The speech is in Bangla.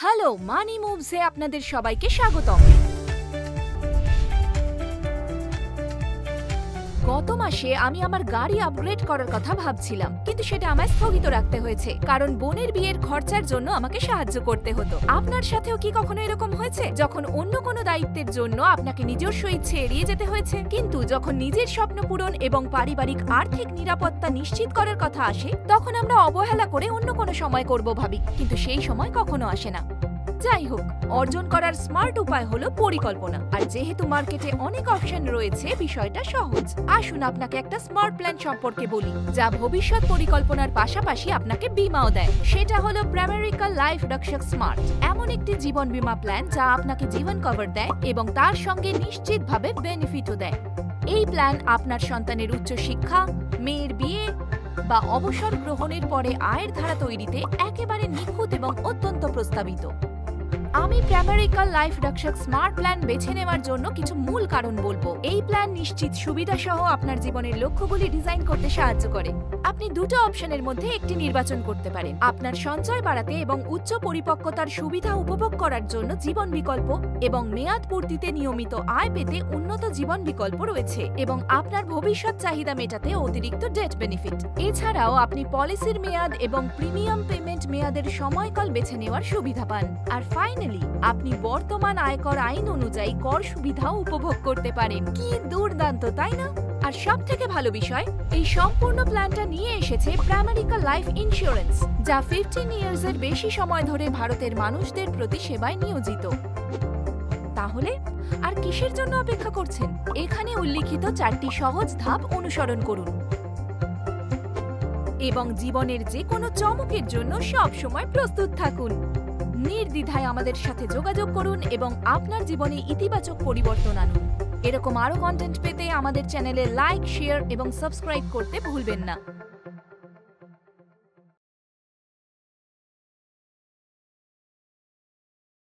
হ্যালো, মানি মুভসে আপনাদের সবাইকে স্বাগতম। গত মাসে আমি আমার গাড়ি আপগ্রেড করার কথা ভাবছিলাম, কিন্তু সেটা আমায় স্থগিত রাখতে হয়েছে কারণ বোনের বিয়ের খরচার জন্য আমাকে সাহায্য করতে হতো। আপনার সাথেও কি কখনো এরকম হয়েছে যখন অন্য কোনো দায়িত্বের জন্য আপনাকে নিজস্ব ইচ্ছে এড়িয়ে যেতে হয়েছে, কিন্তু যখন নিজের স্বপ্ন পূরণ এবং পারিবারিক আর্থিক নিরাপত্তা নিশ্চিত করার কথা আসে তখন আমরা অবহেলা করে অন্য কোনো সময় করব ভাবি, কিন্তু সেই সময় কখনো আসে না। যাই হোক, অর্জন করার স্মার্ট উপায় হলো পরিকল্পনা। আর যেহেতু মার্কেটে অনেক অপশন রয়েছে, বিষয়টা সহজ। আসুন আপনাকে একটা স্মার্ট প্ল্যান সম্পর্কে বলি, যা ভবিষ্যৎ পরিকল্পনার পাশাপাশি আপনাকে বীমাও দেয়। সেটা হলো প্রাইমেরিকা লাইফ রক্ষক স্মার্ট, এমন একটি জীবন বীমা প্ল্যান যা আপনাকে জীবন কভার দেয় এবং তার সঙ্গে নিশ্চিতভাবে বেনিফিটও দেয়। এই প্ল্যান আপনার সন্তানের উচ্চশিক্ষা, মেয়ের বিয়ে বা অবসর গ্রহণের পরে আয়ের ধারা তৈরিতে একেবারে নিখুঁত এবং অত্যন্ত প্রস্তাবিত। আমি প্রাইমেরিকা লাইফ রক্ষক স্মার্ট প্ল্যান বেছে নেওয়ার জন্য কিছু মূল কারণ বলবো। এই প্ল্যান নিশ্চিত সুবিধা সহ আপনার জীবনের লক্ষ্যগুলি ডিজাইন করতে সাহায্য করে। আপনি দুটো অপশনের মধ্যে একটি নির্বাচন করতে পারেন। আপনার সঞ্চয় বাড়াতে এবং উচ্চ পরিপক্কতার সুবিধা উপভোগ করার জন্য জীবন বিকল্প, এবং মেয়াদ পূর্তিতে নিয়মিত আয় পেতে উন্নত জীবন বিকল্প রয়েছে, এবং আপনার ভবিষ্যৎ চাহিদা মেটাতে অতিরিক্ত ডেথ বেনিফিট। এছাড়াও আপনি পলিসির মেয়াদ এবং প্রিমিয়াম পেমেন্ট মেয়াদের সময়কাল বেছে নেওয়ার সুবিধা পান। আর ফাইনালি, আপনি বর্তমান আয়কর আইন অনুযায়ী কর সুবিধাও উপভোগ করতে পারেন। কি দুর্দান্ত, তাই না? আর সবথেকে ভালো বিষয়, এই সম্পূর্ণ প্ল্যানটা নিয়ে এসেছে প্রাইমেরিকা লাইফ ইন্স্যুরেন্স, যা 15 ইয়ার্সের বেশি সময় ধরে ভারতের মানুষদের প্রতি সেবায় নিয়োজিত। তাহলে আর কিসের জন্য অপেক্ষা করছেন? এখানে উল্লিখিত 4টি সহজ ধাপ অনুসরণ করুন এবং জীবনের যে কোনো চমকের জন্য সব সময় প্রস্তুত থাকুন। নির্দ্বিধায় আমাদের সাথে যোগাযোগ করুন এবং আপনার জীবনে ইতিবাচক পরিবর্তন আনুন। এরকম আরো কন্টেন্ট পেতে আমাদের চ্যানেলে লাইক, শেয়ার এবং সাবস্ক্রাইব করতে ভুলবেন না।